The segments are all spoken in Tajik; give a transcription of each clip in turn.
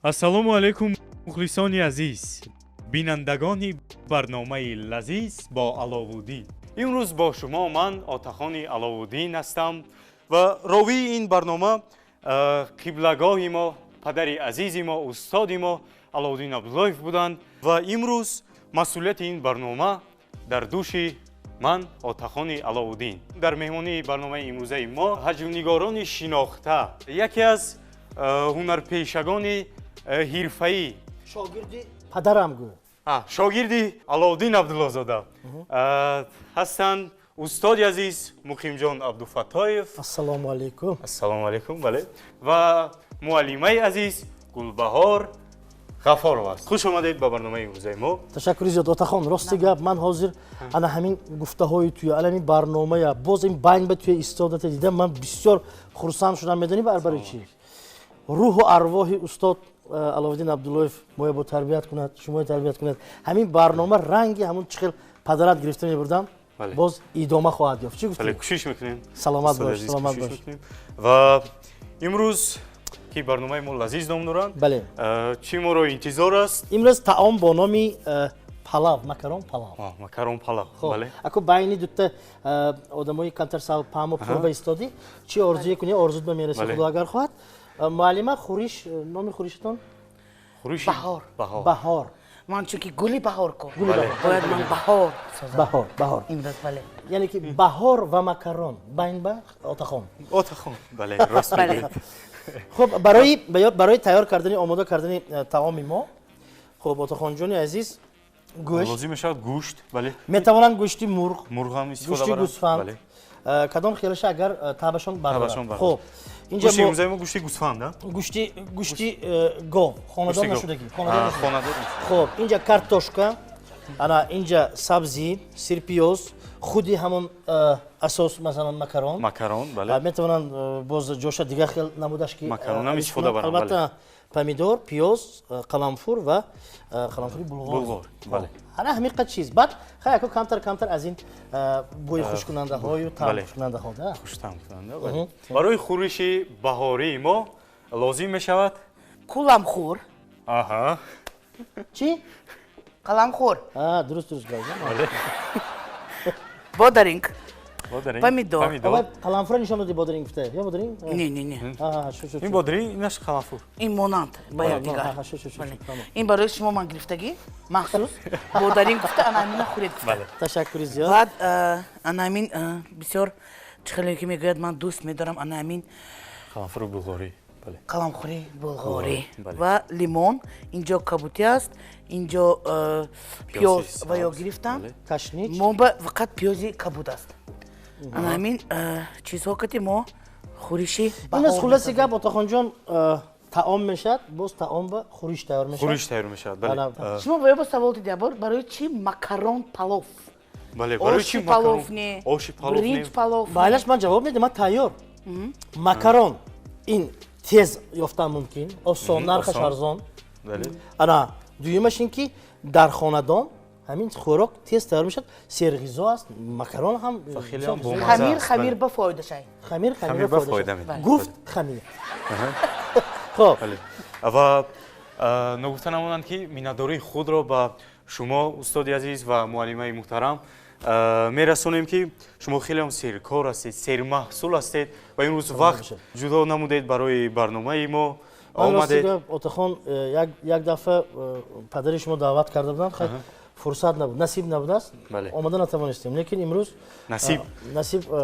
ассалому алайкум мухлисони азиз, бинандагони барномаи лазиз бо Аловуддин. имрӯз бо шумо ман Отахони Аловуддин ҳастам ва ровии ин барнома қиблагоҳи мо, падари азизи мо, устоди мо Аловуддин Абдуллоев буданд ва имрӯз масъулияти ин барнома дар дӯши ман Отахони Аловуддин. дар меҳмонии барномаи имрӯзаи мо ҳаҷвнигорони шинохта, яке аз ҳунарпешагони ҳирфаӣ, шогирди падарам гӯ шогирди Аловуддин Абдуллозода ҳастанд устоди азиз Муқимҷон Абдуфаттоев. ассалому алайкум. Ассалому алайкум, бале. Ва муаллимаи азиз Гулбаҳор Ғафорова аст. Хуш омадед ба барномаи имрӯзаи мо. ташаккури зиёд Отахон. Рости гап, ман ҳозир ана ҳамин гуфтаҳои туя алами барномая боз ин байн ба туя истодата дидам, ман бисёр хурсанд шудам. Медонӣ барбари чӣ? рӯҳу арвоҳи устод Аловуддин Абдуллоев моя бо тарбият кунад, шумо тарбият кунад. ҳамин барнома ранги ҳамун чӣ хел падарат гирифта мебурдам, боз идома хоҳад ёфт. Чӣ гуфтӣ? Бале, кӯшиш мекунем. Саломат бош, саломат бош. Ва имрӯз ки барномаи мо лазиз ном дорад, бале, чӣ моро интизор аст? имрӯз таом бо номи палав, макарон палав. Макарон палав, Хоб, бале. ако байни дута одамои камтар салпаҳмо пурба истоди, чӣ орзуе кунӣ, орзуд ба мераси худо агар хоҳад. муаллима Хуриш, номи Хуришатон? Хуриши Баҳор. Баҳор. Ман чунки гули баҳор ко. Гули баҳор. Бояд ман баҳор. Баҳор. Имрӯз бале. Яъне ки баҳор ва макарон байн ба Отахон. Отахон, бале, рост Бале. мегӯед. хуб, барои тайёр кардани омода кардани таоми мо, хуб, Отахонҷони азиз, гӯшт лозим мешавад гӯшт, бале. метавонанд гӯшти мурғ, Мурғ ҳам истифода гӯшти барад. гӯсфанд, Бале. кадом хелаша агар табашон Табашон бардорад. бардорад. Хуб, инҷа Гӯшти мо имрӯзаи мо гӯшти гӯсфанд, а? гӯшти гов, хонадон Гӯшти гов. нашудагӣ, хонадон нашудагӣ. Хонадон. хуб, инҷа картошка, ана инҷа сабзи, сирпиёз, худи ҳамон асос масалан макарон. Макарон, бале. метавонанд боз ҷоша дигар хел намудаш ки Макаронам истифода баранд, албатта помидор, пиёз, қаламфур ва қаламфури булғор. Булғор, бале. ана ҳамин қад чиз. баъд хай ако камтар аз ин бӯи хушкунандаҳою таъм бале. хушкунандаҳо да. Хуштам кунанда, бале. Барои хӯриши баҳории мо лозим мешавад? Куламхӯр. Аҳа. Чӣ? Қаламхӯр. Дуруст гавза. Бале. Бодаринг. Бодаринг. Помидор. Аввал қаламфура нишон додӣ бодиринг гуфта. Ё бодиринг? Не. Шу. Ин бодиринг, инаш қаламфур. Ин монанд бояд дигар. Шу. Бале. Ин барои шумо ман гирифтагӣ махсус. Бодаринг гуфта ана ҳамина хӯред гуфта. Бале. Ташаккури зиёд. баъд ана ҳамин бисёр чӣ хеле ки мегӯяд ман дӯст медорам ана ҳамин Қаламфури булғорӣ, бале. қаламхӯри булғорӣ Бале. ва лимон. Инҷо кабутӣ аст, инҷо пиёз Пиёзи ва ё сабз, гирифтам. бале. Кашнич. мо ба фақат пиёзи кабуд аст. ана ҳамин чизҳо ки мо хӯриши имрӯз хулоси гап Отахонҷон таом мешавад, боз таом ба хӯриш тайёр мешавад. Хӯриш тайёр мешавад, бале. шумо боя бо савол дидя бор барои чӣ макарон палов, Бале, барои чӣ оши макарон? палов не, Оши палов не. бринҷ палов не. байлаш ман ҷавоб медиҳам, ман тайёр. Макарон ин тез ёфтан мумкин, осон, нархаш осон. арзон. Бале. ана дуюмаш ин ки дар хонадон ҳамин хӯрок тез тайёр мешавад, серғизо аст, макарон ҳам хеле ҳам бомаза. хамир ба фоидашай. хамир Хамир ба фоида медиҳад. гуфт хамир. хоб, Бале. Ва нагуфта намонанд ки миннатдории худро ба шумо устоди азиз ва муаллимаи муҳтарам мерасонем ки шумо хеле ҳам серкор ҳастед, сермаҳсул ҳастед ва имрӯз вақт ҷудо намудед барои барномаи мо ман омадед. ростига Отахон як дафъа падари шумо даъват карда будам, хай фурсат набуд, насиб набудааст. Бале. омада натавонистем, лекин имрӯз Насиб.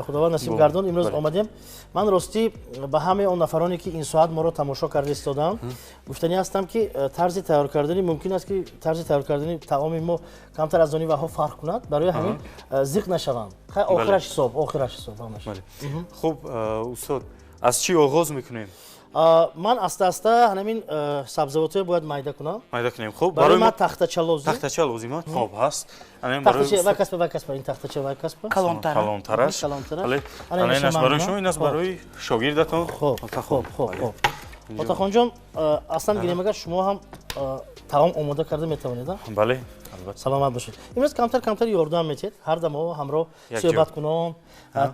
худованд насиб гардон, имрӯз Бале. омадем. ман ростӣ ба ҳамаи он нафароне ки ин соат моро тамошо карда истодаанд гуфтанӣ ҳастам ки тарзи тайёр кардани мумкин аст ки тарзи тайёр кардани таоми мо камтар аз они ваҳо фарқ кунад, барои ҳамин зиқ нашаванд. хай охираш ҳисоб ҳамаш. Хуб, устод, аз чӣ оғоз мекунем? ман аста ҳамин сабзавотҳоро бояд майда кунам. Майда кунем. Хуб, барои ман тахтача лозим. тахтача лозима? Хоб, ҳаст. Тахтача вай каспа, ин тахтача вай каспа. Калонтараш. Калонтараш. Бале. Инаш барои шумо, инаш барои шогирдатон. хоб. Отахонҷон, аслан гирем, шумо ҳам таом омода карда метавонед? Бале, албатта. саломат бошед. имрӯз камтар ёрдам метед, ҳар дамо ҳамроҳ суҳбат кунон,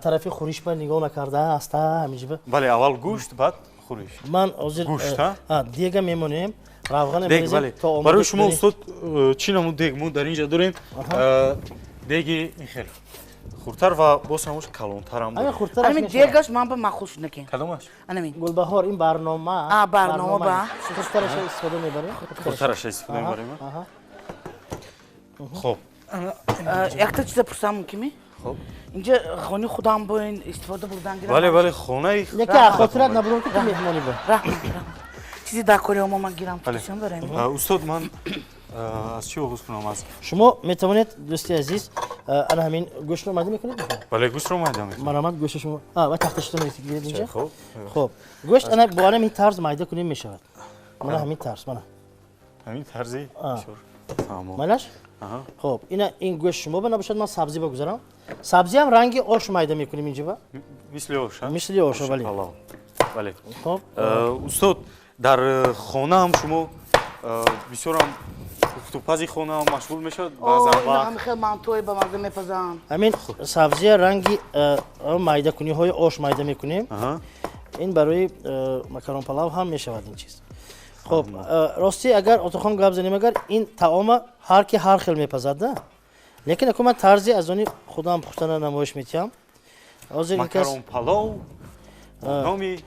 тарафи хӯриш ба нигоҳ накарда аста ҳамиҷиба. Бале, аввал гӯшт, баъд хӯриш. ман ҳозир Гӯшт, дега мемонем, равған дег мезем бале то омода барои шумо кунӣ. устод чӣ намуд дег мо дар инҷа дорем деги хел хурдтар ва боз ҳамош калонтарам ами дорем. хурдтараш Анамин мешавад. дегаш ман ба махул шуда кен. кадомаш Анамин. Гулбаҳор ин барнома барнома ба. хурдтараш истифода мебарем. хурдтараш истифода мебарем хоб Якта чиза пурсам мумкинми? хоб Инҷа хони худам боин истифода бурдан гирам. бале бале хонаи Яке хотират набурам ки ту меҳмонӣ ба. Раҳмат. Чизи дар кори омо ман гирам Бале. тутишам барем. устод ман аз чӣ оғоз кунам аз шумо метавонед дӯсти азиз ана ҳамин гӯштро омада мекунед бале гӯштро майда мекунам марамад гӯшта шумо ва тахташто мегиред инҷа хоб хоб гӯшт ана бо ана ҳамин тарз майда кунем мешавад мана ҳамин тарз мана ҳамин тарзи тамом манаш аҳа хоб ина ин гӯшт шумо ба набошад ман сабзӣ бигузарам сабзиам ранги ош майда мекунем инҷа ба мисли ош мисли оша бале палав бале хоб устод дар хонаам шумо бисёрам ухтупази хонаам машғул мешавад баъзан вақт хел мантои ба маза мепазам. ҳамин сабзия ранги майдакуниҳои ош майда мекунем аҳа ин барои макарон палав ҳам мешавад ин чиз хоб рости агар отохон гап занем агар ин таома ҳар ки ҳар хел мепазад да лекин ако ман тарзи аз они худам пухтана намоиш метиҳам ҳозир ин кас макарон палов номи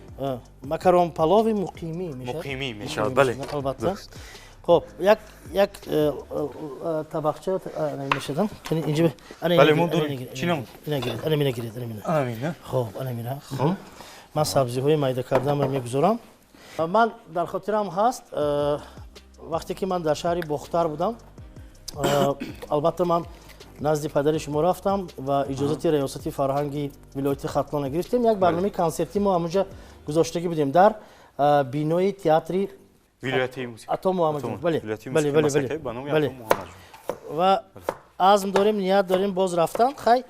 макарон палови муқимӣ мешавад муқимӣ мешавад бале албатта хоб як табақча мешадам инҷа бале мо дорем чӣ намуд ана гиред амин хоб ана мина ман сабзиҳои майда кардаамро мегузорам ман дар хотирам ҳаст вақте ки ман дар шаҳри бохтар будам албатта ман назди падари шумо рафтам ва иҷозати раёсати фарҳанги вилояти хатлона гирифтем як барномаи консерти мо ҳамунҷа гузоштагӣ будем дар бинои театри вилояти мусиқа ато муҳаммадҷон бале вилояти бале мусиқи бале масакаи ба номи бале ато муҳаммадҷон ва азм дорем ният дорем боз рафтан хай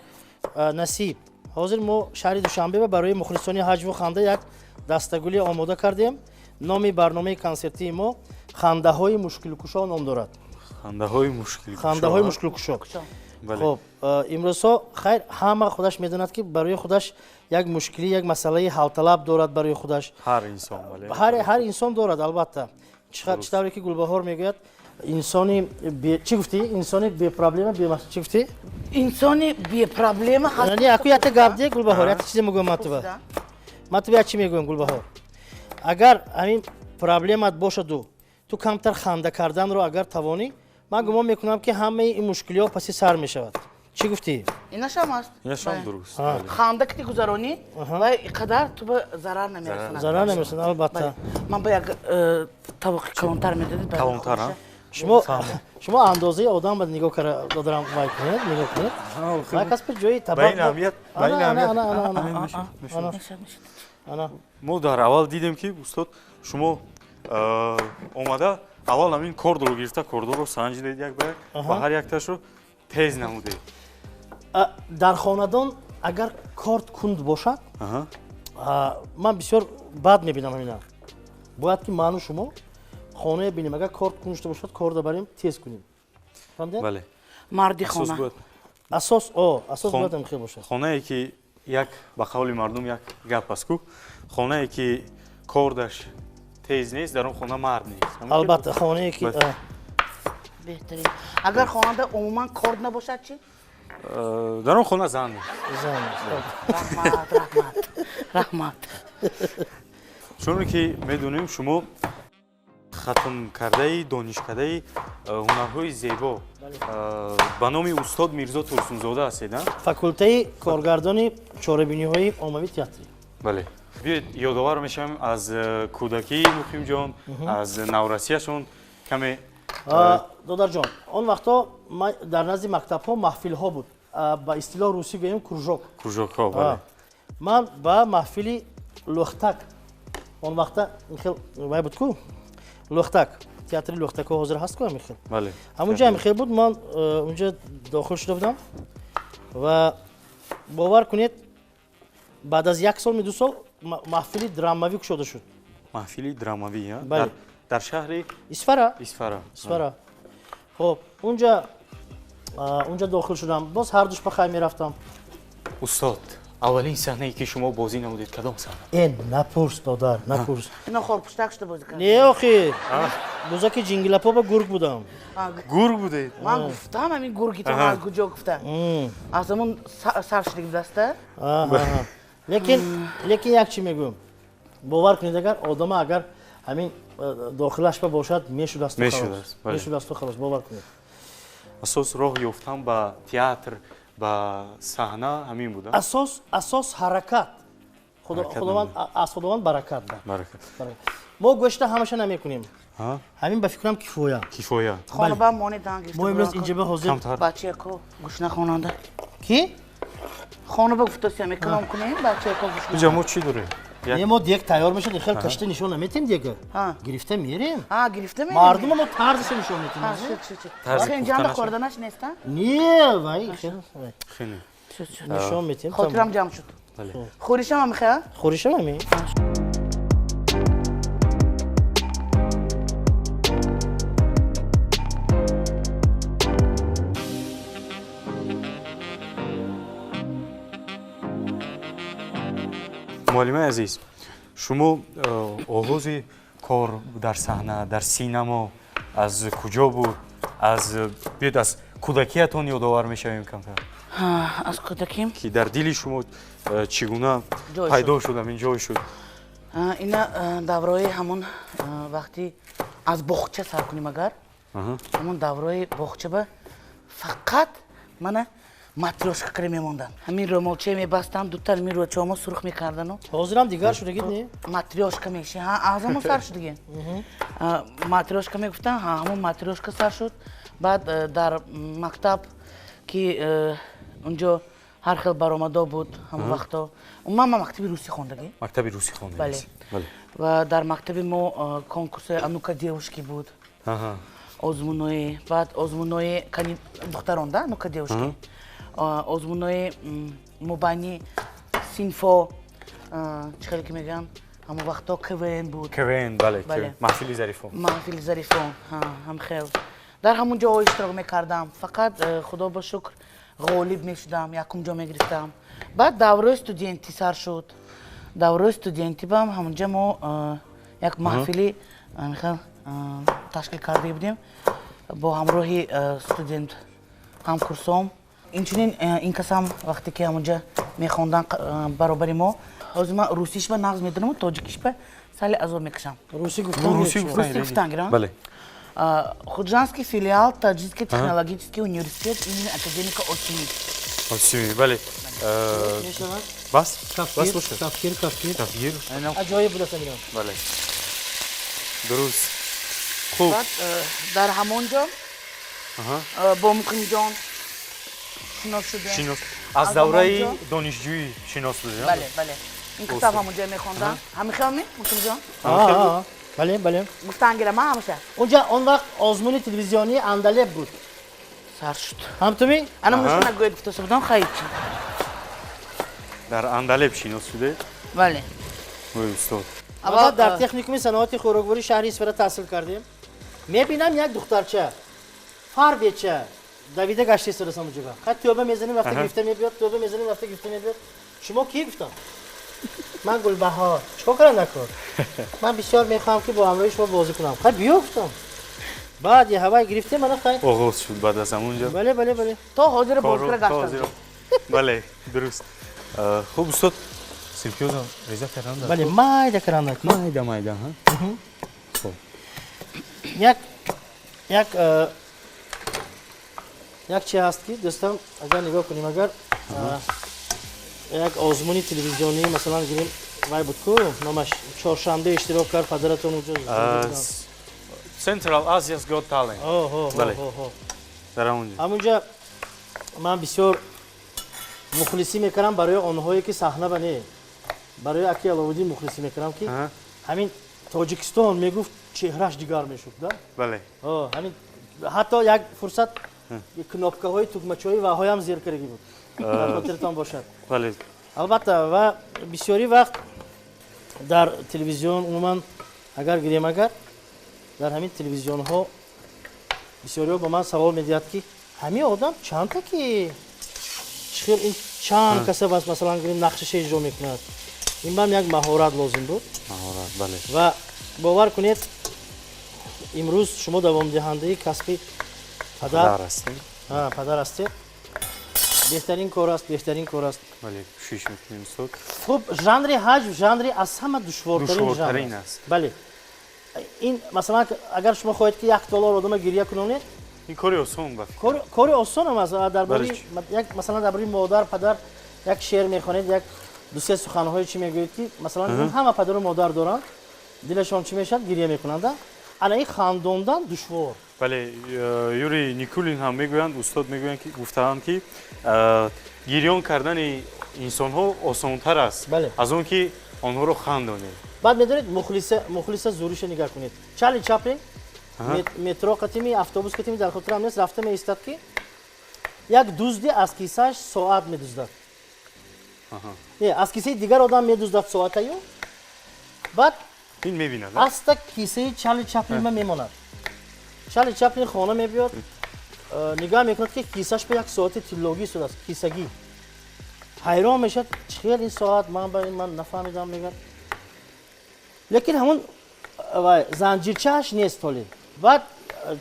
насиб ҳозир мо шаҳри душанбе барои мухлисони ҳаҷву ханда як дастагуле омода кардем номи барномаи консертии мо хандаҳои мушкилкушо ном дорад хандаҳои мушкилкушо хандаҳои мушкилкушо хоб имрӯзҳо хайр ҳама худаш медонад ки барои худаш як мушкилӣ як масъалаи ҳалталаб дорад барои худаш ҳар инсон бале ҳар инсон дорад албатта чӣ тавре ки гулбаҳор мегӯяд инсони чӣ гуфтӣ инсони бепроблема чӣ гуфтӣ инсони бепроблема не аку якта гап де гулбаҳор якта чизе мегӯям ман тебе як чӣ мегӯям гулбаҳор агар ҳамин проблемат бошаду ту камтар ханда карданро агар тавонӣ ман гумон мекунам ки ҳамаи ин мушкилиҳо паси сар мешавад чӣ гуфтӣ инашам аст инашам дуруст ханда ки гузаронӣ ва иқадар ту ба зарар намерасонад зарар намерасонад албатта ман ба як тавоқи калонтар медодед калонтар шумо андозаи одам ба нигоҳ додарам вай кунед нигоҳ кунед ва кас ба ҷои ба ин аҳамият мо дар аввал дидем ки устод шумо омада аввал ҳамин кордро гирифта кордорро санҷидед як ба як ва ҳар якташро тез намудед дар хонадон агар корд кунд бошад ман бисёр бад мебинам ҳамина бояд ки ману шумо хонае бинем агар корд кунд шуда бошад корда барем тез кунем фаҳмидед бале марди хона асос бояд хел бошад хонае ки як ба қавли мардум як гап аст ку хонае ки кордаш тез нест дар он хона мард нест албатта хонае ки беҳтарин агар хонада умуман корд набошад чӣ дар он хона зан нест раҳмат чуне ки медонем шумо хатмкардаи донишкадаи ҳунарҳои зебо ба номи устод мирзо турсунзода ҳастед факултаи коргардони чорабиниҳои оммавии театри бале биёед ёдовар мешавем аз кӯдакии муқимҷон аз наврасияшон каме додарҷон он вақтҳо дар назди мактабҳо маҳфилҳо буд ба истилоҳ русӣ гӯем кружокҳо бале ман ба маҳфили лӯхтак он вақта хел вай буд ку лӯхтак театри лӯхтакҳо ҳозир ҳаст ку ҳамихел бале ҳамунҷа ҳамихел буд ман унҷа дохил шуда будам ва бовар кунед баъд аз як сол ду сол маҳфили драмавӣ кушода шуд маҳфили драмавӣ бале дар шаҳри исфара хоб унҷа дохил шудам боз ҳардуш ба хай мерафтам устод аввалин саҳнае ки шумо бозӣ намудед кадом саҳна напурс додар напурс ино хорпуштак шуда бозӣ кард не охи буза ки ҷингилапо ба гург будам. гург будед? ман гуфтам ҳамин гургитон аз куҷо гуфта аз ҳамон сар шудагӣ будааста. лекин як чӣ мегӯям, бовар кунед агар одам агар ҳамин дохилаш ба бошад мешудасту халос, бовар кунед. асос роҳ ёфтан ба театр, ба саҳна ҳамин буда? асос ҳаракат. Худованд аз худованд баракат. Баракат. мо гӯшта ҳамаша намекунем. ҳамин ба фикрам кифоя. хонобам монедан гирифта. мо имрӯз инҷа ба ҳозир бачако гӯшна хонанда. ки? хонаба гуфтасиям эконом кунем бачако гӯшна. инҷа мо чӣ дорем? мо дек тайёр мешад, хел кашта нишон наметем дега. Гирифта мерем. гирифта мерем. Мардума мо тарзиша нишон метем. инҷанда хӯрданаш неста? Не, вай, хеле нишон метем. хотирам ҷамъ шуд. хӯришам мехоҳад? Хӯришам ами. муаллимаи азиз, шумо оғози кор дар саҳна, дар синемо аз куҷо буд? Биёед аз кӯдакиятон ёдовар мешавем камтар. аз кӯдаким ки дар дили шумо чӣ гуна пайдо шуд, ҳамин ҷой шуд? ина даврои ҳамон вақти аз боғча сар кунем агар ҳамон даврои боғчаба фақат мана матрёшка кара мемондан. ҳамин рӯмолчае мебастан, дутар ҳамин рӯчаомо сурух мекардану. ҳозирам дигар шудагид не? матрёшка меши. аз ҳамон сар шудагин. матрёшка мегуфтан, ҳамон матрёшка сар шуд. баъд дар мактаб ки унҷо ҳар хел баромадо буд ҳамон вақто. ман мактаби русӣ хондагӣ. Мактаби русӣ хондагӣ. ва дар мактаби мо конкурси «А-ну-ка, девушки» буд. озмунои, баъд озмунои кани духтарон да, «А-ну-ка, девушки». озмунои мубайни синфо чӣ хеле ки мегӯям ҳамон вақто КВН буд. КВН, бале, маҳфили зарифон. маҳфили зарифон, ҳамхел. дар ҳамон ҷо иштирок мекардам. фақат худо ба шукр ғолиб мешудам, якум ҷо мегирифтам. баъд давраи студентӣ сар шуд. давраи студентӣ бам ҳамонҷа мо як маҳфили ташкил карда будем бо ҳамроҳи студент ҳамкурсом. инчунин ин касам вақте ки ҳамонҷа мехондан баробари мо, ҳозир ман русишба нағз медонам, тоҷикишба сали азоб мекашам. Русӣ гуфтан гирам. Бале. Худжанский филиал Таджикский технологический университет имени академика Осими. Бале. бас кафир. кафир. аҷоиб будаса мегӯям. бале. дуруст. хуб. дар ҳамон ҷо бо муқимҷон шинос шудем. шинос. аз давраи донишҷӯӣ шинос будем? бале. ин касаб ҳамонҷа мехондам. ҳамихелми муқимҷон? бале. гуфтан гирам ҳамаша. унҷа он вақт озмуни телевизионии Андалеб буд. сар шуд. ҳамтуми? ана мушона гӯед гуфташа будам хайчи. дар Андалеб шинос шудед? бале. ой устод. аввал дар техникуми саноати хӯрокворӣ шаҳри Исфара таҳсил кардем. мебинам як духтарча фарбеча давида гашти истодасам уҷоба. хат тӯба мезанем вақте гирифта мебиёд, тӯба мезанем вақте гирифта мебиёд. шумо ки гуфтам? ман Гулбаҳор. чикор кара накор? ман бисёр мехоҳам ки бо ҳамроҳи шумо бозӣ кунам. хай биё гуфтам. баъд я ҳавай гирифтем ана хай. оғоз шуд баъд аз ҳамонҷо. бале. то ҳозира бозкара гаштам. бале, дуруст. хуб устод, симпиоза реза кардан? бале, майда кардан. майда, ҳа? хуб. як чӣ ҳаст ки дӯстам агар нигоҳ кунем, агар як озмуни телевизионӣ масалан гирем, вай буд ку номаш чоршанбе иштирок кард падаратон уҷо. Central Asia's Got Talent. бале. дар ҳамонҷо. ҳамонҷа ман бисёр мухлисӣ мекардам барои онҳое ки саҳнаба не, барои Аки Аловуддин мухлисӣ мекардам ки ҳамин Тоҷикистон мегуфт чеҳраш дигар мешуд да. бале. ҳамин ҳатто як фурсат кнопкаҳои тугмачои ваҳоям зеркарагӣ буд. дар хотиратон бошад. бале. албатта ва бисёри вақт дар телевизион умуман агар гирем, агар дар ҳамин телевизионҳо бисёриҳо ба ман савол медиҳад ки ҳамин одам чандта ки чихел ин чанд касаб аст масалан гирем нақшаша иҷро мекунад. ин бам як маҳорат лозим буд. маҳорат, бале. ва бовар кунед имрӯз шумо давомдиҳандаи касби Дар ҳастем. падар ҳастед. Беҳтарин кор аст, беҳтарин кор аст. Бале, кӯшиш мекунем устод. Хуб, жанри ҳаҷв жанри аз ҳама душвортарин Душвортарин жанр аст. Бале. Ин масалан агар шумо хоҳед ки $1 одама гирья кунонед, Ин кори осон ба фикр. кори осон ам аст. Дарбораи Бале. як масалан дарбораи модар, падар як шеър мехонед, як ду-се суханҳои чӣ мегӯед ки масалан ин ҳама падару модар доранд, дилашон чӣ мешавад, гирья мекунанд. Ана ин хандондан душвор. Бале, Юрий Никулин ҳам мегӯянд, устод мегӯянд ки гуфтаанд ки гирён кардани инсонҳо осонтар аст Бале. аз он ки онҳоро хандонед. баъд медонед мухлиса зуриша нигоҳ кунед. Чарли Чаплин метро қатими автобус қатими дар хотирам нест, рафта меистад ки як дузди аз кисааш соат медуздад. Аз кисаи дигар одам медуздад соатаю. баъд Ин мебинад. аста кисаи Чарли Чаплин ма мемонад. Чарли Чаплин хона мебиёд, нигоҳ мекунад ки кисааш ба як соати тиллогӣ истодааст, кисагӣ. ҳайрон мешавад, чӣ хел ин соат ман нафаҳмидам мегӯяд. лекин ҳамон занҷирчааш нест ҳоле. баъд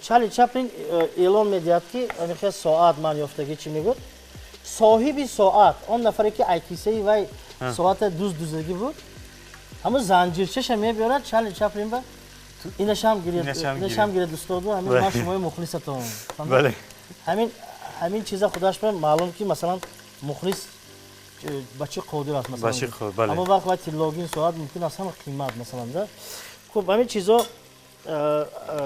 Чарли Чаплин эълон медиҳад ки амихел соат ман ёфтагӣ чӣ мегӯяд. соҳиби соат, он нафаре ки айкисаи вай соата дуздагӣ буд, ҳамон занҷирчаша мебиёрад Чарли Чаплин ба инашам гиред устоду, ҳамин ман шумои мухлисатон. Бале. ҳамин чиза худаш ба маълум ки масалан мухлис ба чӣ қодир аст масалан. Ба чӣ қодир, бале. Аммо вақт вай тиллогин соат мумкин аст ҳама қимат масалан да. Хуб, ҳамин чизо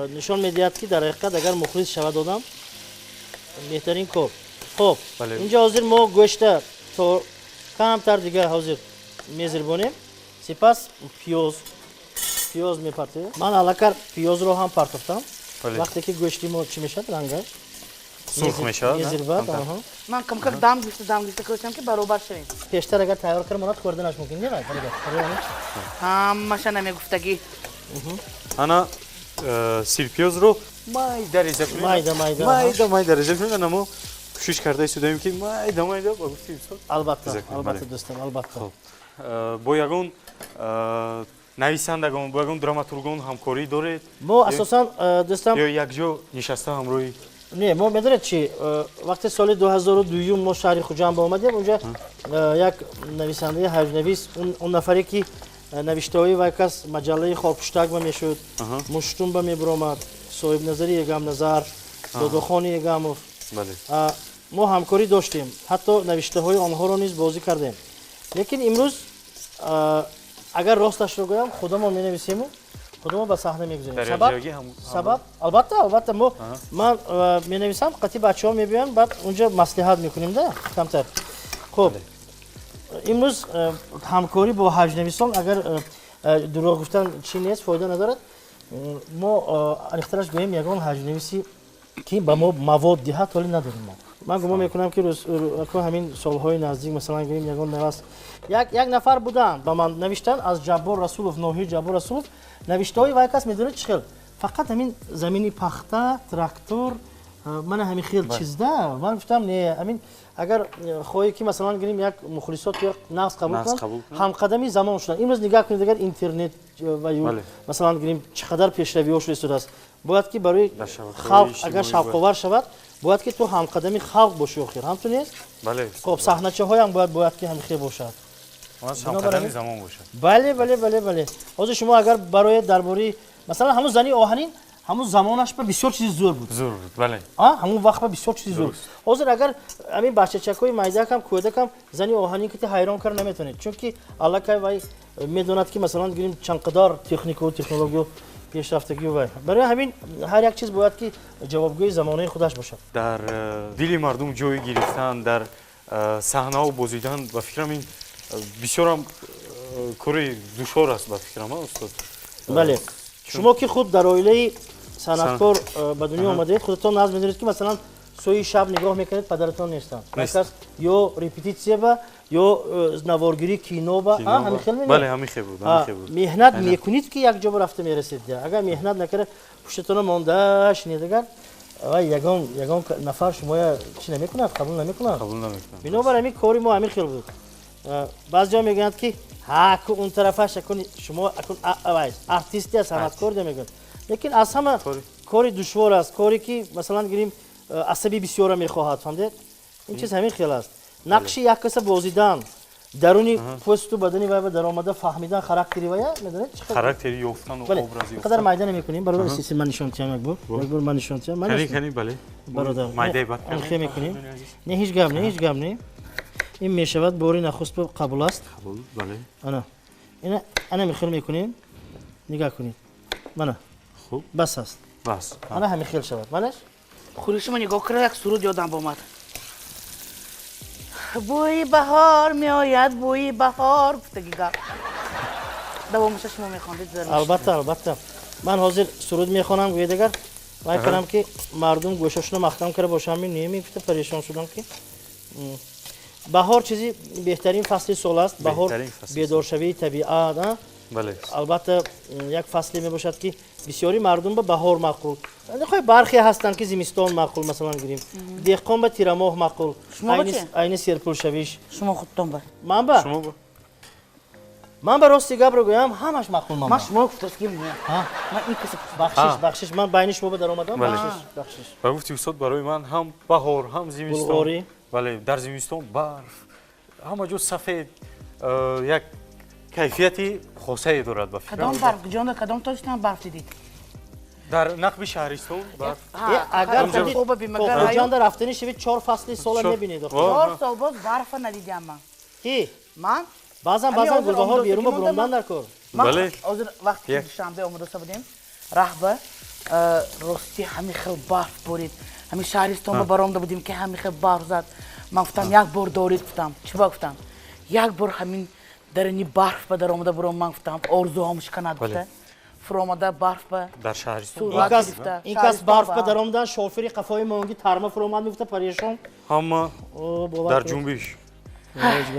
нишон медиҳад ки дар ҳақиқат агар мухлис шавад одам беҳтарин кор. Хуб, инҷа ҳозир мо гӯшта то камтар дигар ҳозир мезирбонем. Сипас пиёз мепартоем. Ман аллакар пиёзро ҳам партофтам. Вақте ки гӯшти мо чӣ мешавад, ранга сурх мешавад. мезирбад. Ман камкак дам гӯшта кӯшам ки баробар шавем. Пештар агар тайёр кардем, монат хӯрданаш мумкин не? Ҳамаша намегуфтагӣ. Ана сирпиёзро майда реза кунем. Майда реза кунем. Ана мо кӯшиш карда истодаем ки майда ба гуфти устод. Албатта дӯстам, албатта. Бо ягон нависандагон, бо ягон драматургон ҳамкорӣ доред? Мо асосан дӯстам ё якҷо нишаста ҳамроҳи? Не, мо медонед чӣ, вақте соли 2002 мо шаҳри Хуҷанд омадем, унҷа як нависандаи ҳаҷнавис, он нафаре ки навиштаҳои вай кас маҷаллаи Хокпуштак ба мешуд, Муштум ба мебиромад, Соҳибназари Егамназар, Додохони Егамов. Мо ҳамкорӣ доштем, ҳатто навиштаҳои онҳоро низ бозӣ кардем. Лекин имрӯз агар росташро гӯям, худамон менависему, худамон ба саҳна мегузорем. Сабаб албатта ман менависам, қатъи бачаҳо мебиёянд, баъд унҷа маслиҳат мекунем да камтар. Хуб, имрӯз ҳамкорӣ бо ҳаҷнависон агар дурӯғ гуфтан чӣ нест, фоида надорад. Мо рихтараш гӯем ягон ҳаҷнависи ки ба мо мавод диҳад ҳоле надорем мо. Ман гумон мекунам ки ҳамин солҳои наздик масалан гирем ягон навас як нафар буданд ба ман навиштанд аз Ҷаббор Расулов, ноҳияи Ҷаббор Расулов. Навиштаҳои вай кас медонед чӣ хел? Фақат ҳамин замини пахта, трактор, мана ҳамин хел чизда. Ман гуфтам не, ҳамин агар хоҳӣ ки масалан гирем як мухлисот ё нағз қабул кунанд, ҳамқадами замон шуданд. Имрӯз нигоҳ кунед агар интернет ва ё масалан гирем чӣ қадар пешравиҳо шуда истодааст. Бояд ки барои халқ агар шавқовар шавад, бояд ки ту ҳамқадами халқ бошӣ охир. Ҳамчун нест? Бале. Хуб, саҳначаҳоям бояд ки ҳамин хел бошад. ҳамқадами замон бошад. Бале. Ҳозир шумо агар барои дарбораи масалан ҳамун зани оҳанин, ҳамун замонаш ба бисёр чизи зӯр буд. Бале. Ҳамун вақт ба бисёр чизи зӯр. Ҳозир агар ҳамин бачачакҳои майдакам, кӯдакам зани оҳанин ки ҳайрон кард наметавонед, чунки аллакай вай медонад ки масалан гирем чанд қадар технику, технологию пешрафтагӣ вай. Барои ҳамин ҳар як чиз бояд ки ҷавобгӯи замонаи худаш бошад. Дар дили мардум ҷой гирифтан, дар саҳнаҳо бозидан ба фикрам ин бисёрам кори душвор аст ба фикрам, устод. Бале. Шумо ки худ дар оилаи санъаткор ба дунё омадаед, худатон наз медонед ки масалан сои шаб нигоҳ мекунед, падаратон нестанд. Ё репетитсия ба ё наворгирӣ кино ба ҳамин хел Бале, ҳамин хел буд. меҳнат мекунед ки як ҷо рафта мерасед. Агар меҳнат накарда пуштатона монда шинед агар ягон нафар шумоя чӣ намекунад, қабул намекунад. Бинобар ҳамин кори мо ҳамин хел буд. баъзеҳо мегӯянд ки ку он тарафаша куни шумо артисти санъаткор мегӯянд. лекин аз ҳама кори душвор аст, коре ки масалан гирем асаби бисёра мехоҳад, фаҳмдед? ин чиз ҳамин хел аст. нақши як каса бозидан, даруни посту бадани вай ба даромада фаҳмидан характери вая, медонед? характери ёфтану образи ёфтан. қадар майда намекунем, бародар истеси ман нишонтиям як бор ман нишонтиям. кани бале бародар. майдаи бад анхе мекунем. Не ҳеҷ гап не. ин мешавад бори нахуст қабул аст. қабул бале. ана михел мекунем. нигаҳ кунед. мана. хуб. бас аст. бас. ана ҳамин хел шавад. манаш? хуришима нигоҳ кара, як суруд ёдам омад. бӯи баҳор меояд, бӯи баҳор гуфтаги гап. давомаша шумо мехондед? албатта. ман ҳозир суруд мехонам, гӯед агар вай карам ки мардум гӯшашонро махтам карда бошам, немегуфта парешон шудам ки баҳор чизи беҳтарин фасли сол аст. баҳор бедоршавии табиат. бале. албатта як фасле мебошад ки бисёри мардум ба баҳор маъқул. хоҳ бархе ҳастанд ки зимистон маъқул, масалан гирем. деҳқон ба тирамоҳ маъқул. айни серпулшавиш. шумо худтон ба. ман ба рости гапро гӯям, ҳамаш маъқул ман. ман шумо гуфтаст ки ман ин каси бахшиш ман байни шумо ба даромадам. бахшиш. ва гуфти устод барои ман ҳам баҳор, ҳам зимистон. бале, дар зимистон барф, ҳама ҷо сафед, як кайфияти хосае дорад ба фикрам. кадом барф ҷон, кадом тоштан барф дидид? дар нақби шаҳристон барф. агар ҷон дар рафтани шавид 4 фасли сола мебинед. 4 сол боз барфа надидиам ман. ки? ман? баъзан гулбаҳор берун ба бурондан дар кор. бале. ҳозир вақти душанбе омадоста будем. раҳба рости ҳамин хел барф борид. ҳамин шаҳристон ба баромда будем ки ҳамин хел барф зад. ман гуфтам як бор дорид, гуфтам чӣ ба гуфтам? як бор ҳамин дарини барф ба дар омада буром, ман гуфтам орзуҳом шиканад гуфта. фуромада барф ба дар шаҳристон. ин кас барф ба дар омадан шофири қафои монги тарма фуромад мегуфта парешон. ҳама дар ҷунбиш.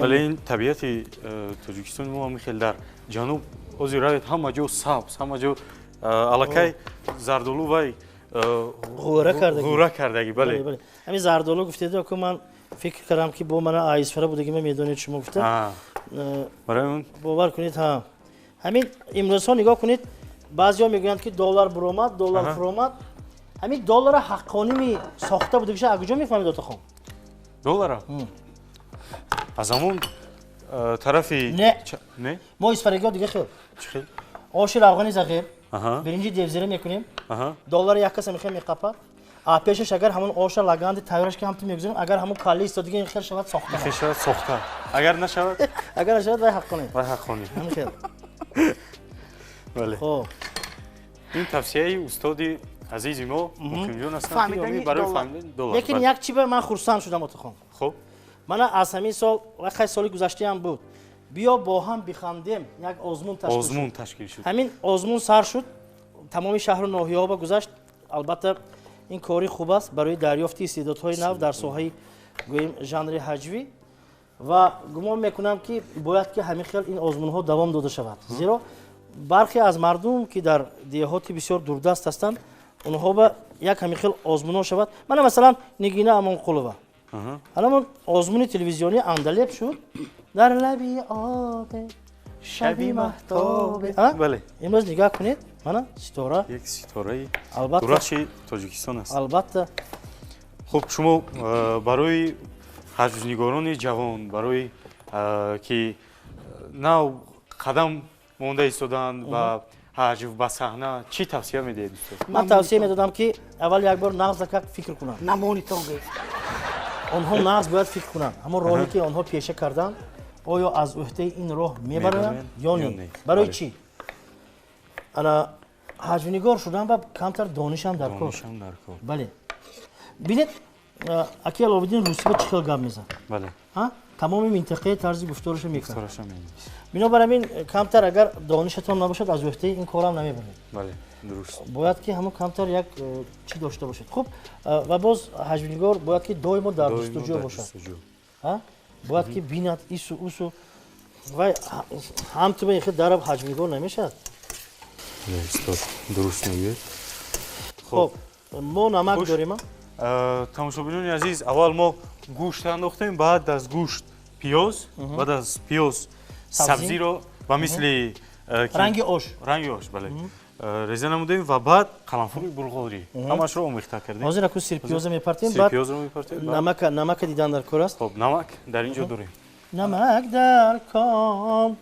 бале ин табиати тоҷикистони мо ҳамин хел дар ҷануб ҳозир равед ҳама ҷо сабз, ҳама ҷо аллакай зардолу вай ғӯра кардаги. бале. ҳамин зардолу гуфтед ку ман фикр кардам ки бо мана айзфара будаги ма медонед шумо гуфта. бовар кунед ҳамин имрӯзҳо нигоҳ кунед, баъзеҳо мегӯянд ки доллар буромад, доллар фуромад. ҳамин доллара ҳаққоними сохта будагиша аз куҷо мефаҳмед отахон? доллара? аз ҳамон тарафи не мо исфарагиҳо дига хел оши равғани зағир биринҷи девзира мекунем, доллара як каса мехел меқапад, пешаш агар ҳамон оша лаганди тайёраш ки ҳамту мегузорем, агар ҳамон калли истодига ин хел шавад сохта. агар нашавад вай ҳаққонӣ. бале. ин тавсияи устоди азизи мо ҳокимҷон ҳастанд ки барои фаҳмидани доллар. лекин як чӣ ба ман хурсанд шудам отахон. хуб. мана аз ҳамин сол ва хай соли гузаштаам буд. биё бо ҳам бихандем, як озмун ташкил шуд. ҳамин озмун сар шуд, тамоми шаҳру ноҳияҳо гузашт. албатта ин кори хуб аст барои дарёфти истеъдодҳои нав дар соҳаи гӯем жанри ҳаҷвӣ ва гумон мекунам ки бояд ки ҳамин хел ин озмунҳо давом дода шавад. зеро бархе аз мардум ки дар деҳоти бисёр дурдаст ҳастанд, онҳо ба як ҳамин хел озмунҳо шавад. мана масалан нигина амонқулова аламон озмуни телевизиони андалеб шуд. дар лаби обе шаби маҳтобе. имрӯз нигоҳ кунед, мана ситора, як ситораи дурахши тоҷикистон аст. албатта. хуб, шумо барои ҳаҷвнигорони ҷавон, барои ки нав қадам монда истоданд ба ҳаҷв ба саҳна чӣ тавсия медиҳед? ман тавсия медодам ки аввал як бор нағз как фикр кунанд. намонитон гӯед. онҳо нағз бояд фикр кунанд. ҳамон роҳе ки онҳо пеша карданд, оё аз уҳдаи ин роҳ мебароянд ё не? барои чӣ? ана ҳаҷвнигор шудан ба камтар донишам дар кор. бале. бинед аки аловиддин русӣ ба чӣ хел гап мезад? тамоми минтақаи тарзи гуфторашо мекард. бинобар ҳамин камтар агар донишатон набошад, аз уҳдаи ин корам намебаред. бояд ки ҳамон камтар як чӣ дошта бошад. хуб, ва боз ҳаҷвнигор бояд ки доимо дар ҷустуҷӯ бошад. бояд ки бинад ису усу вай ҳамтуба ихи дараб ҳаҷвнигор намешавад. дуруст мегӯед. хуб, мо намак дорем. тамошобинони азиз, аввал мо гӯшт андохтем, баъд аз гӯшт пиёз, баъд аз пиёз сабзиро ба мисли ранги ош, бале. реза намудем ва баъд қаламфури булғорӣ ҳамашро омехта кардем. ҳозир аку сирпиёза мепартем, баъд Сирпиёзро мепартем. намака дидан дар кор аст. Хоб, намак дар инҷо дорем. نمک در کام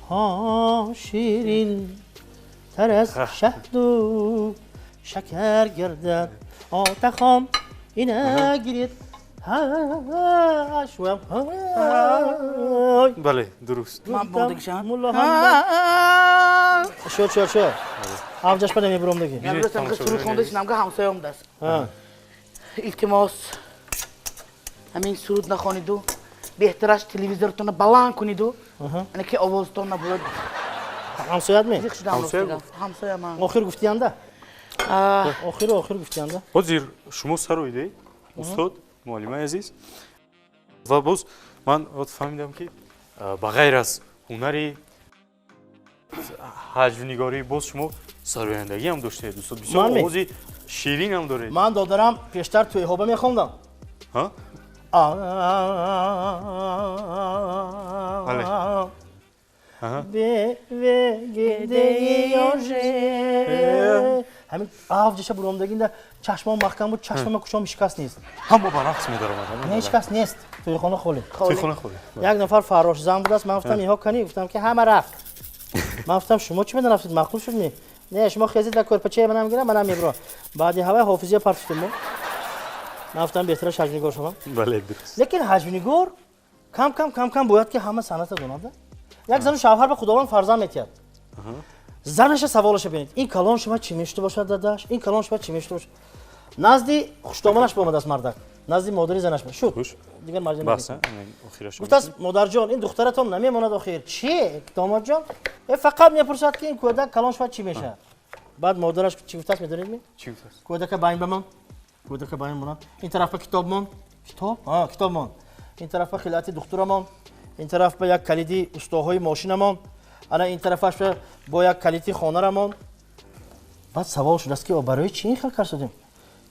ها شیرین تر از شهد و شکر گردد آتخام اینه گیرید هاشوام های бале дуруст. من بودگشم شد авҷаш па намебурам деги نمی‌رسم که شروع خونده شنم که همسایه‌ام دست ها التماس همین سرود نخوانید و بهترش تلویزیونتون رو بلند کنید و اینه که آوازتون نبود ҳамсоят ме زیخ شدم همسایه راستی همسایه من охир гуфтианда охир гуфтианда ҳозир шумо сар оидаед устод муаллимаи азиз ва боз ман фаҳмидам ки ба ғайр аз ҳунари ҳаҷвнигорӣ боз шумо сарояндагӣ ҳам доштаед устод бисёр Ман ме- овози ширин ҳам доред. ман додарам пештар тӯйҳоба мехондам ҳа? Bale. Aha. ҳамин авҷаша буромдагинда чашмон маҳкам буд чашмама кушом ҳичкас нест ҳама ба рақс медаромаданд. не ҳичкас нест тӯйхона холӣ Тӯйхона хӯред. як нафар фаррошзан будааст ман гуфтам иҳо кани гуфтам ки ҳама рафт ман гуфтам шумо чӣ медарафтед мақул шудми не шумо хезед дар корпачае манам гирам манам мебурам баъди ҳаваи ҳофизия партуфтем мо ман гуфтам беҳтараш ҳаҷвнигор шавам Бале, дуруст. лекин ҳаҷвнигор кам бояд ки ҳама санъата донада як зану шавҳар ба худованд фарзанд метиҳад занаша саволаша бинед ин калон шума чӣ мешуда бошад дадаш ин калон шума чӣ мешуда бошад назди хуштоманаш боомадааст мардак назди модари занаш шуд Хуш. дигар марҷа Баҳс, охираш. гуфтааст модарҷон ин духтаратон намемонад охир чӣ домодҷон фақат мепурсад ки ин кӯдак калон шума чӣ мешавад баъд модараш чӣ гуфтааст медонед ми Чӣ гуфтааст? кӯдака баин бамон кӯдака баин монад ин тарафа китоб мон китоб мон ин тарафа хилати духтурамон ин тараф ба як калиди устоҳои мошинамон ана ин тарафаш бо як калити хонарамон баъд савол шудааст ки барои чӣ ин хел кар шудем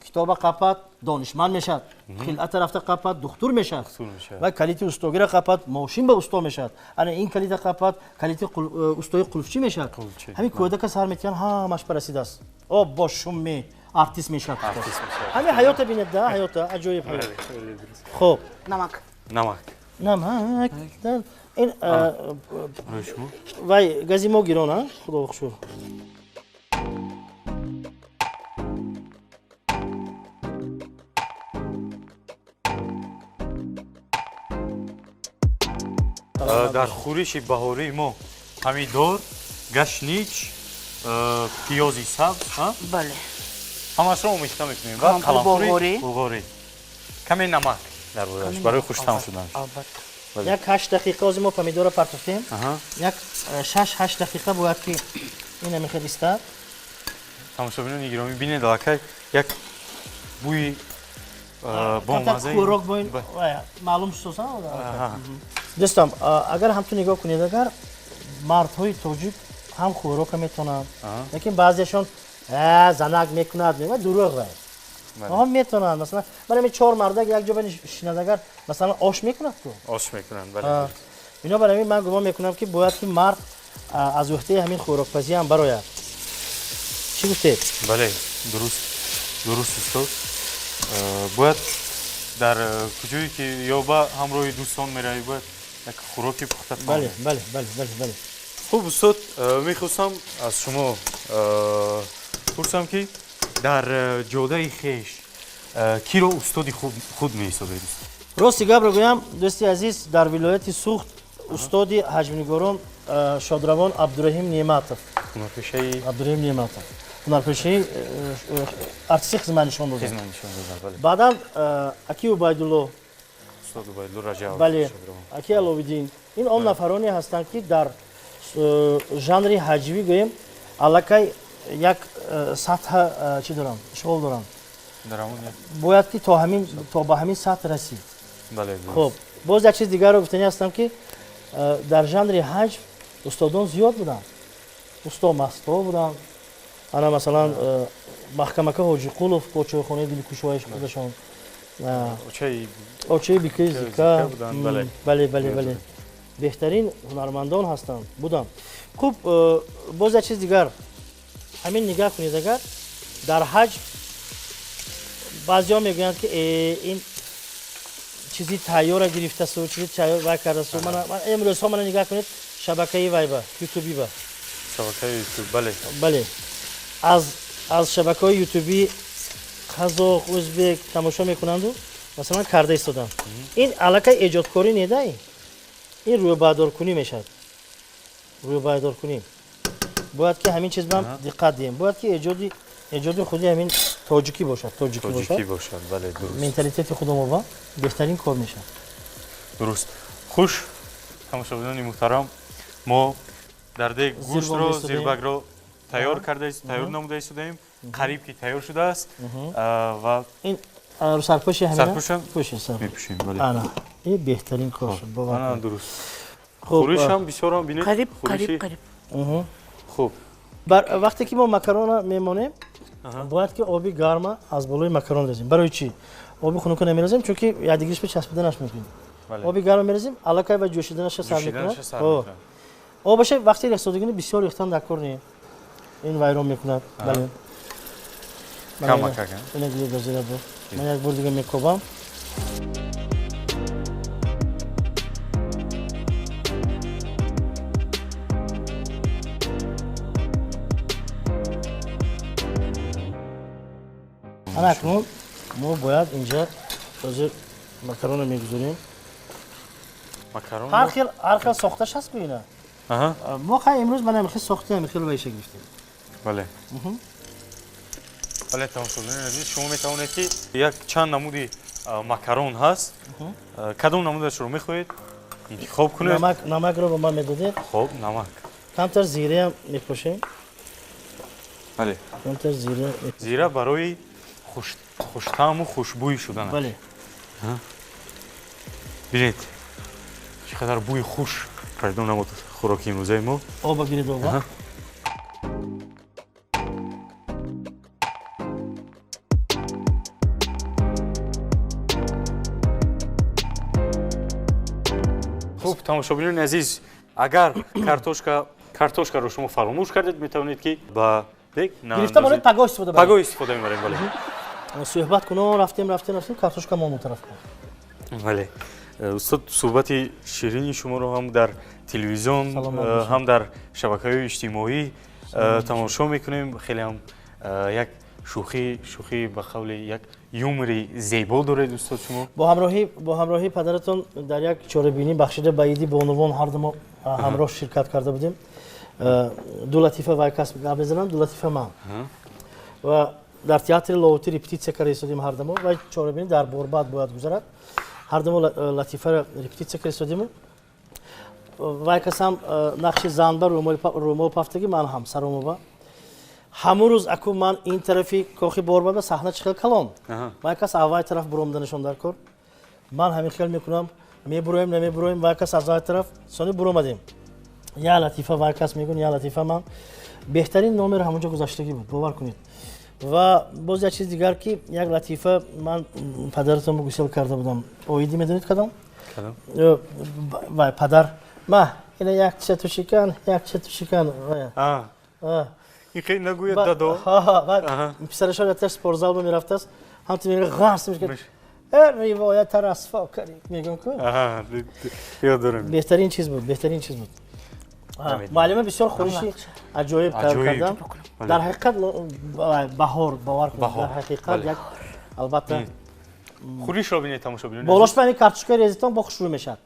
китоба қапад донишманд мешавад хилата рафта қапад духтур мешавад мешавад. ва калити устогира қапад мошин ба усто мешавад ана ин калита қапад калити устои қулфчӣ мешавад Қулфчӣ. ҳамин кӯдака сар метиҳан ҳамаш парасидааст о бо шуме артист мешавад ҳамин ҳаёта бинед да ҳаёта аҷоиб ҳаёт хуб نمک Намак. намак ин Барои шумо? вай гази мо гирон а худо хушур дар хӯриши баҳории мо ҳамидор, гашнич, пиёзи сабз, بله ҳамашро омехта мекунем. Қаламфури Қаламфури булғорӣ. булғорӣ. Каме намак дар будаш барои хуштам шуданаш. البته як 8 дақиқа ози мо помидора партофтем Аҳа. як 6-8 дақиқа бояд ки ина мехел истад тамошобинони гиромӣ бинед аллакай як бӯи бомазаи кӯрок бо ин маълум шудса дӯстам агар ҳам ту нигоҳ кунед агар мардҳои тоҷик ҳам хӯрока метонанд лекин баъзеашон занак мекунад ва дурӯғ вай ҳам метонанд масалан барои 4 мардак якҷо бинишинад агар масалан ош мекунад ку ош мекунанд. Бале. бинобар ин ман гумон мекунам ки бояд ки мард аз уҳдаи ҳамин хӯрокпазӣ ҳам барояд чӣ гуфтед Бале, дуруст устод. Бояд дар куҷое ки ё ба ҳамроҳи дӯстон меравӣ бояд як хӯроки пухта бале кунед. бале Хуб устод, мехостам аз шумо пурсам ки дар ҷодаи хеш киро устоди худ меҳисобед? рости гапро гӯям дӯсти азиз дар вилояти суғд устоди ҳаҷвнигорон шодравон абдураҳим неъматов Ҳунарпешаи абдураҳим неъматов ҳунарпешаи артисти хизматнишон дод хизматнишонда. Бале. баъдан аки убайдулло Устод Убайдулло Раҷабов. бале Шодравон. аки аловиддин ин он нафароне ҳастанд ки дар жанри ҳаҷвӣ гӯем аллакай як сатҳа чӣ дорам шғол дорам Дар ҳамон як. бояд ки то ба ҳамин сатҳ расид Бале. хуб боз як чиз дигарро гуфтанӣ ҳастам ки дар жанри ҳаҷв устодон зиёд буданд усто масто буданд ана масалан маҳкамака ҳоҷиқулов подшоҳхонаи дилкушояш будашон очаи бикаи зика буданд. бале беҳтарин ҳунармандон ҳастанд буданд хуб боз як чиз дигар ҳамин нигоҳ кунед агар дар ҳаҷм баъзеҳо мегӯянд ки ин чизи тайёра гирифтасу чизи тайёр вай кардасу ман имрӯзҳо мана нигоҳ кунед шабакаи вайба ютуби ба шабакаи ютуб бале бале аз шабакаҳои ютуби қазоқ ӯзбек тамошо мекунанду масалан карда истодам ин аллакай эҷодкорӣ неда ин рӯйбардоркунӣ мешавад рӯйбардоркунӣ бояд ки ҳамин чиз бам диққат диҳем бояд ки эҷоди худи ҳамин тоҷикӣ бошад тоҷикӣ бошад бале дуруст менталитети худомо ба беҳтарин кор мешавад дуруст хуш тамошобинони муҳтарам мо дар дег гӯштро зирбагро тайёр намуда истодаем қариб ки тайёр шудааст ва ин сарпӯши сарпӯшам пӯши сар мепӯшем бале ана ин беҳтарин кор шуд ана дуруст хӯришам бисёрам бинед қариб хуб вақте ки мо макарона мемонем бояд ки оби гарма аз болои макарон резем барои чӣ оби хунука намерезем чунки якдигириш часпиданаш мекунем оби гарма мерезем аллакай ва ҷӯшиданаша сар мекунад обаша вақти рехсодагини бисёр рехтан дар кор не ин вайрон мекунад бале камакага инагидозира бо ман як бор дига мекобам ана акнун мо бояд инҷа ҳозир макарона мегузорем ҳар хел сохташ ҳаст бина мо хай имрӯз ман амихел сохти амихел вайша гирифтем бале бале тамошобинон азиз шумо метавонед ки як чанд намуди макарон ҳаст кадом намудашро мехоҳед интихоб кунед намакро ба ман медодед хоб намак камтар зираам мепошем бале камтар зира барои хуштаъму хушбӯй шуданаш бале бинед чӣ қадар бӯи хуш пайдо намуд хӯроки имрӯзаи мо оба гиред оба хуб тамошобинони азиз агар картошкаро шумо фаромӯш кардед метавонед ки ба дег гирифта монед пагоҳ истифода мебарем бале суҳбат кунон рафтем картошка мо мутараф кун бале устод суҳбати ширини шуморо ҳам дар телевизион ҳам дар шабакаҳои иҷтимоӣ тамошо мекунем хелеам як шӯхӣ ба қавли як юмори зебо доред устод шумо бо ҳамроҳи падаратон дар як чорабинӣ бахшида ба иди бонувон ҳардамо ҳамроҳ ширкат карда будем ду латифа вай кас гап мезанам ду латифа ман ва дар театри ловутӣ репетитсия карда истодем ҳардамо вай чорабинӣ дар борбад бояд гузарад ҳардамо латифара репетитсия карда истодему вай кас ҳам нақши занба рӯмол пафтагӣ ман ҳам саромоба ҳамун рӯз аку ман ин тарафи кохи борбада саҳна чихел калон вай кас аввай тараф буромданашон дар кор ман ҳамин хел мекунам мебуроем намебуроем вай кас аз вай тараф сони буромадем я латифа вай кас мегӯн я латифа ман беҳтарин номер ҳамонҷо гузаштагӣ буд бовар кунед ва боз як чиз дигар ки як латифа ман падаратонро гусел карда будам оиди медонед кадом вай падар ма ина як чату шикан ин хеле нагӯяд дадо писарашон яташ спортзал ба мерафтааст ҳамти ғарс мекард ривоята расфо карӣ мегӯм ку ёддорам беҳтарин чиз буд муаллима бисёр хӯриши аҷоиб тайёр кардам дар ҳақиқат баҳор бовар кунед дар ҳақиқат як албатта хӯришро бинед тамошобинон болош ба ин картошкаи резитон бо хушрӯ мешавад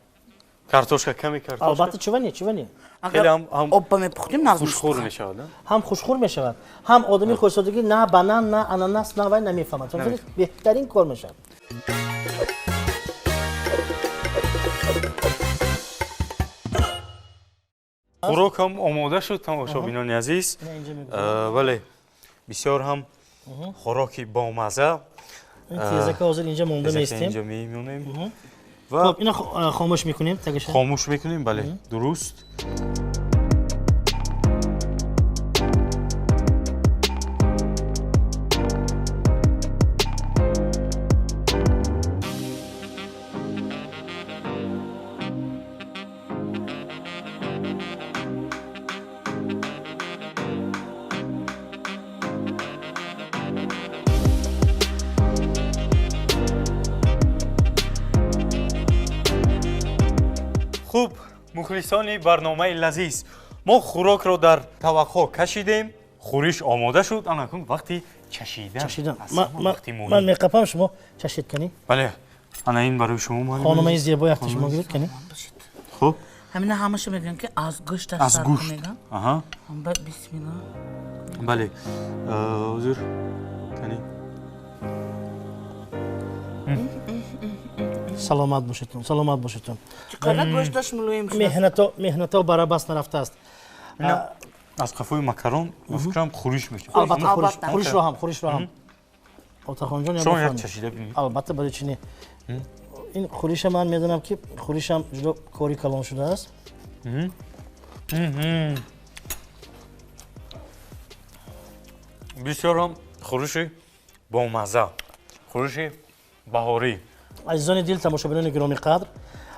картошка ками картошка албатта чувани агар обба мепухтим хушхӯр мешавад ҳам хушхӯр мешавад ҳам одами хӯрсодагӣ на банан на ананас на вай намефаҳмад беҳтарин кор мешавад хӯрокам омода шуд тамошобинони азиз бале бисёр ҳам хӯроки бомазза тезака ҳозир инҷа монда меистем خب اینا خاموش میکنیم تگش خاموش میکنیم بله درست хуб, мухлисони барномаи лазиз, мо хӯрокро дар таваққо кашидем, хӯриш омода шуд, анакун вақти чашидан. ман меқапам, шумо чашид канӣ. бале, ана ин барои шумо муаллим хонумаи зебо якта шумо гиред канӣ. хуб, ҳамина ҳамаша мегӯям ки аз гӯшташ аз сарф гӯшт. мегӯям. Аҳа. Бисмилла. бале, ҳозир канӣ. саломат бошедтон. Чӣ қадar гӯшташ мулоим шуд. меҳнато барабаст нарафтааст. аз қафои макарон ба фикрам хӯриш мешавад. албатта хӯришро ҳам отахонҷон шумо як чашида бинед. албатта барои чӣ не ин хӯриша ман медонам ки хӯришам ҷудо кори калон шудааст. бисёрам хӯриши бомазза, хӯриши баҳорӣ. азизони дил, тамошобинони гироми қадр,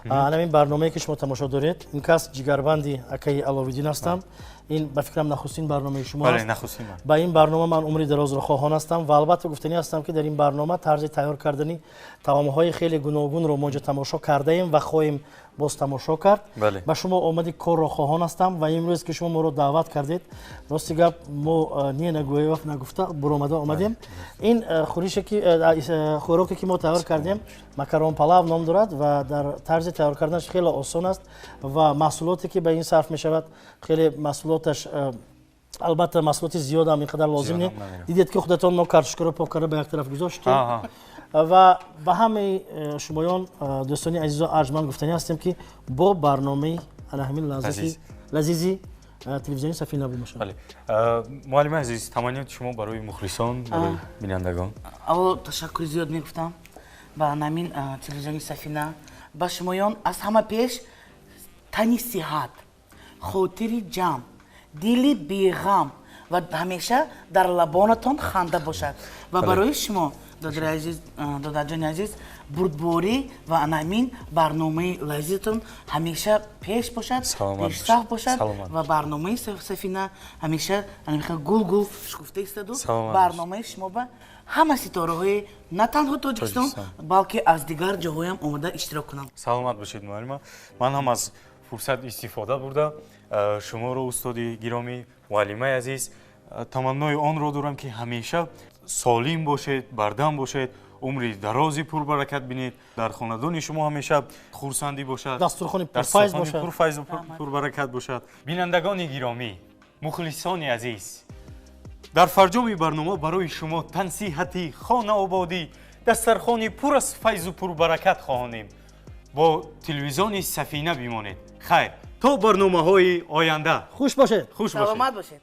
ҳамин барномае ки шумо тамошо доред, ин кас ҷигарбанди акаи Аловиддин ҳастам. ин ба фикрам нахустин барномаи шумо бале, аст. нахустин. ба ин барнома ман умри дарозро хоҳон ҳастам ва албатта гуфтанӣ ҳастам ки дар ин барнома тарзи тайёр кардани таомҳои хеле гуногунро мо ҷо тамошо кардаем ва хоҳем боз тамошо кард. Бале. ба шумо омади корро хоҳон ҳастам ва имрӯз ки шумо моро даъват кардед, рости гап мо не нагӯя нагуфта буромада омадем. ин хӯрише ки хӯроке ки мо тайёр кардем макарон палав ном дорад ва дар тарзи тайёр карданаш хеле осон аст ва маҳсулоте ки ба ин сарф мешавад хеле маҳсулоташ албатта маҳсулоти зиёд ҳам ин қадар лозим не. дидед ки худатон мо картошкаро пок карда ба як тараф гузоштем ва ба ҳамаи шумоён дӯстони азизо арҷманд гуфтанӣ ҳастем ки бо барномаи ана ҳамин лазизи телевизиони Сафина бимошавед. бале, муаллими азиз, таманниёти шумо барои мухлисон, барои бинандагон. аввал ташаккури зиёд мегуфтам ба ҳамин телевизиони Сафина. ба шумоён аз ҳама пеш тани сиҳат, хотири ҷамъ, дили беғам ва ҳамеша дар лабонатон ханда бошад. ва барои шумо додарҷони азиз бурдборӣ ва ҳамин барномаи лазизатон ҳамеша пеш бошад, пешсаф бошад ва барномаи Сафина ҳамеша гул шукуфта истоду барномаи шумо ба ҳама ситораҳои на танҳо Тоҷикистон, балки аз дигар ҷоҳоям омада иштирок кунам. саломат бошед муаллима. ман ҳам аз фурсат истифода бурда шуморо устоди гиромӣ, муаллимаи азиз, таманнои онро дорам ки ҳамеша солим бошед, бардам бошед, умри дарози пурбаракат бинед, дар хонадони шумо ҳамеша хурсандӣ бошад, дастурхони пурфайз бошад, пурфайз пурбаракат бошад. бинандагони гиромӣ, мухлисони азиз, дар фарҷоми барнома барои шумо тансиҳати хонаободӣ, дастархони пур аз файзу пурбаракат хоҳонем. бо телевизиони Сафина бимонед. хайр, то барномаҳои оянда. хуш бошед. саломат бошед.